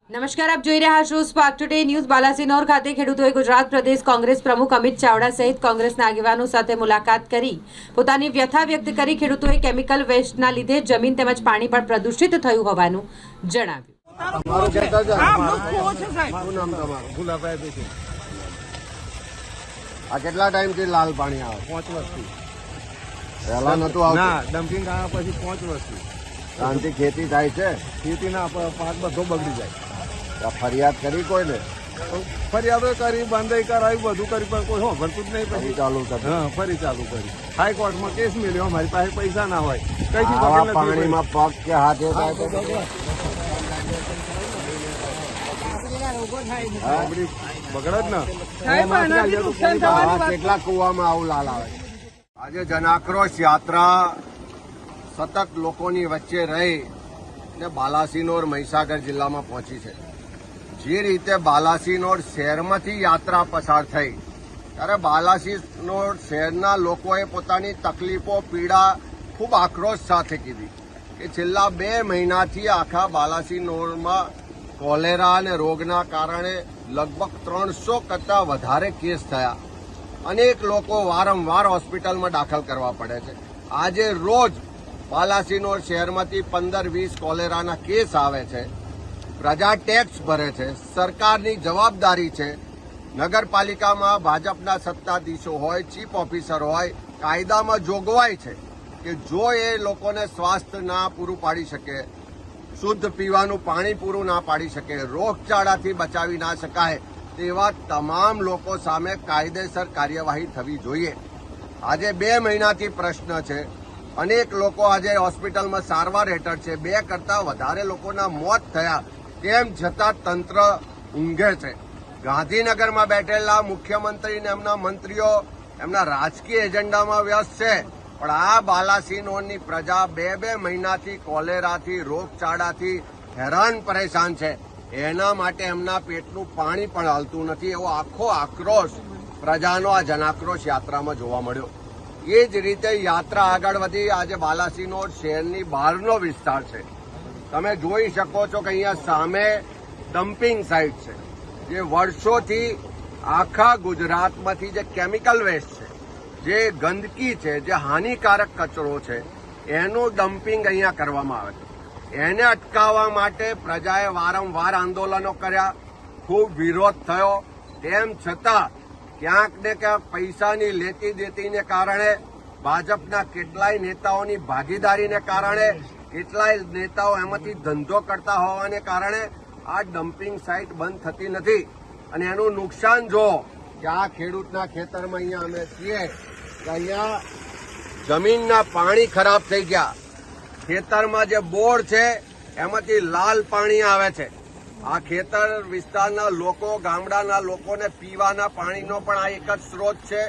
નમસ્કાર, આપ જોઈ રહ્યા છો સ્પાર્ક ટુડે ન્યૂઝ। બાલાસિનોર ખાતે ખેડૂતોએ ગુજરાત પ્રદેશ કોંગ્રેસ પ્રમુખ અમિત ચાવડા સહિત કોંગ્રેસના આગેવાનો સાથે મુલાકાત કરી પોતાની વ્યથા વ્યક્ત કરી ખેડૂતોએ કેમિકલ વેસ્ટના લીધે જમીન તેમજ પાણી પણ પ્રદૂષિત થયું હોવાનું જણાવ્યું। આ કેટલા ટાઈમથી લાલ પાણી આવે? 5 વર્ષથી પહેલા નતું આવતું? ના, ડમ્પિંગ આવ્યા પછી 5 વર્ષથી શાંતિ ખેતી થાય છે? ખેતીના પાક બધો બગડી જાય। આ ફરિયાદ કરી કોઈને? ફરિયાદો કરી, બંધાઈ કરાવી, બધું કરી, પણ કોઈ ભરતું જ નહીં। ફરી પછી ચાલુ કરી? હા, ફરી ચાલુ કરી। હાઈકોર્ટમાં કેસ મેળ્યો, અમારી પાસે પૈસા ના હોય, કઈથી આવા પકડ નથી પાણીમાં પગ કે હાથે થાય તો બગડી બગડે જ ને। આવા કેટલા કુવામાં આવું લાલ આવે? આજે જનાક્રોશ યાત્રા સતત લોકોની વચ્ચે રહી ને બાલાસિનોર મહીસાગર જિલ્લામાં પહોંચી છે। જે રીતે બાલાસિનોર શહેરમાંથી યાત્રા પસાર થઈ ત્યારે બાલાસિનોર શહેરના લોકોએ પોતાની તકલીફો, પીડા ખૂબ આક્રોશ સાથે કીધી કે છેલ્લા 2 મહિનાથી આખા બાલાસિનોરમાં કોલેરા અને રોગના કારણે લગભગ 300 કરતાં વધારે કેસ થયા। અનેક લોકો વારંવાર હોસ્પિટલમાં દાખલ કરવા પડે છે। આજે રોજ બાલાસિનોર શહેરમાંથી 15-20 કોલેરાના કેસ આવે છે। પ્રજા ટેક્સ ભરે છે, સરકારની જવાબદારી છે। નગરપાલિકામાં ભાજપના સત્તાધીશો હોય, ચીફ ઓફિસર હોય, કાયદામાં જોગવાઈ છે કે જો એ લોકોને સ્વાસ્થ્ય ના પૂરું પાડી શકે, શુદ્ધ પીવાનું પાણી પૂરું ના પાડી શકે, રોગચાળાથી બચાવી ના શકાય તેવા તમામ લોકો સામે કાયદેસર કાર્યવાહી થવી જોઈએ। આજે 2 મહિનાથી પ્રશ્ન છે। અનેક લોકો આજે હોસ્પિટલમાં સારવાર હેઠળ છે। 2 કરતાં વધારે લોકોના મોત થયા, તેમ છતાં તંત્ર ઊંઘે છે। ગાંધીનગરમાં બેઠેલા મુખ્યમંત્રી અને એમના મંત્રીઓ એમના રાજકીય એજન્ડામાં વ્યસ્ત છે, પણ આ બાલાસિનોરની પ્રજા 2 મહિનાથી કોલેરાથી, રોગચાળાથી હેરાન પરેશાન છે। એના માટે એમના પેટનું પાણી પણ હાલતું નથી, એવો આખો આક્રોશ પ્રજાનો આ જનાક્રોશ યાત્રામાં જોવા મળ્યો। એ જ રીતે યાત્રા આગળ વધી આજે બાલાસિનોર શહેરની બહારનો વિસ્તાર છે। તમે જોઈ શકો છો કે અહીંયા સામે ડમ્પિંગ સાઇટ છે, જે વર્ષોથી આખા ગુજરાતમાંથી જે કેમિકલ વેસ્ટ છે, જે ગંદકી છે, જે હાનિકારક કચરો છે, એનું ડમ્પિંગ અહીંયા કરવામાં આવે છે। એને અટકાવવા માટે પ્રજાએ વારંવાર આંદોલનો કર્યા, ખૂબ વિરોધ થયો, તેમ છતાં ક્યાંક ને ક્યાંક પૈસાની લેતી દેતીને કારણે, ભાજપના કેટલાય નેતાઓની ભાગીદારીને કારણે, કેટલાય નેતાઓ એમાંથી ધંધો કરતા હોવાને કારણે આ ડમ્પિંગ સાઇટ બંધ થતી નથી। અને એનું નુકસાન જો કે આ ખેડૂતના ખેતરમાં અહીંયા અમે છીએ કે અહીંયા જમીનના પાણી ખરાબ થઈ ગયા। ખેતરમાં જે બોર છે એમાંથી લાલ પાણી આવે છે। આ ખેતર વિસ્તારના લોકો, ગામડાના લોકોને પીવાના પાણીનો પણ આ એક જ સ્ત્રોત છે।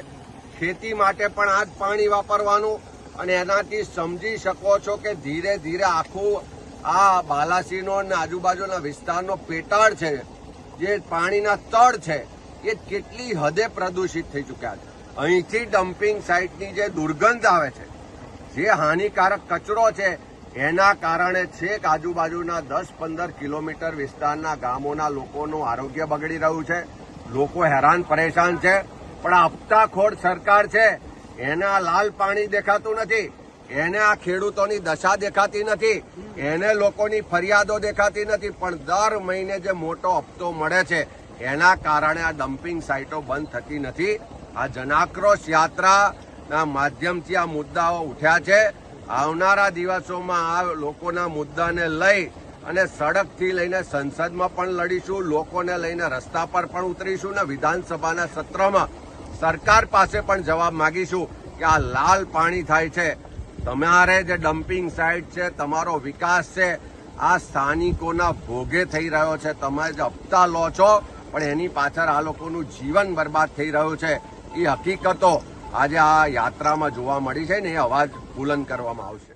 ખેતી માટે પણ આ જ પાણી વાપરવાનું, અને એનાથી સમજી શકો છો કે ધીરે ધીરે આખું આ બાલાસિનોર અને આજુબાજુના વિસ્તારનો પેટાળ છે, જે પાણીના તળ છે, એ કેટલી હદે પ્રદૂષિત થઈ ચૂક્યા છે। અહીંથી ડમ્પિંગ સાઇટની જે દુર્ગંધ આવે છે, જે હાનિકારક કચરો છે, એના કારણે છેક આજુબાજુના 10-15 કિલોમીટર વિસ્તારના ગામોના લોકોનું આરોગ્ય બગડી રહ્યું છે। લોકો હેરાન પરેશાન છે, પણ આ હપ્તાખોર સરકાર છે, એને આ લાલ પાણી દેખાતું નથી, એને આ ખેડૂતોની દશા દેખાતી નથી, એને લોકોની ફરિયાદો દેખાતી નથી, પણ દર મહિને જે મોટો હપ્તો મળે છે એના કારણે આ ડમ્પિંગ સાઇટો બંધ થતી નથી। આ જનાક્રોશ યાત્રાના માધ્યમથી આ મુદ્દાઓ ઉઠ્યા છે। આવનારા દિવસોમાં આ લોકોના મુદ્દાને લઈ અને સડકથી લઈને સંસદમાં પણ લડીશું, લોકોને લઈને રસ્તા પર પણ ઉતરીશું ને વિધાનસભાના સત્રમાં સરકાર પાસે પણ જવાબ માંગીશું કે આ લાલ પાણી થાય છે, તમારે જે ડમ્પિંગ સાઇટ છે, તમારો વિકાસ છે, આ સ્થાનિકોના ભોગે થઈ રહ્યો છે। તમે જે હપ્તા લો છો, પણ એની પાછળ આ લોકોનું જીવન બરબાદ થઈ રહ્યું છે। એ હકીકતો આજે આ યાત્રામાં જોવા મળી છે ને, એ અવાજ બુલંદ કરવામાં આવશે।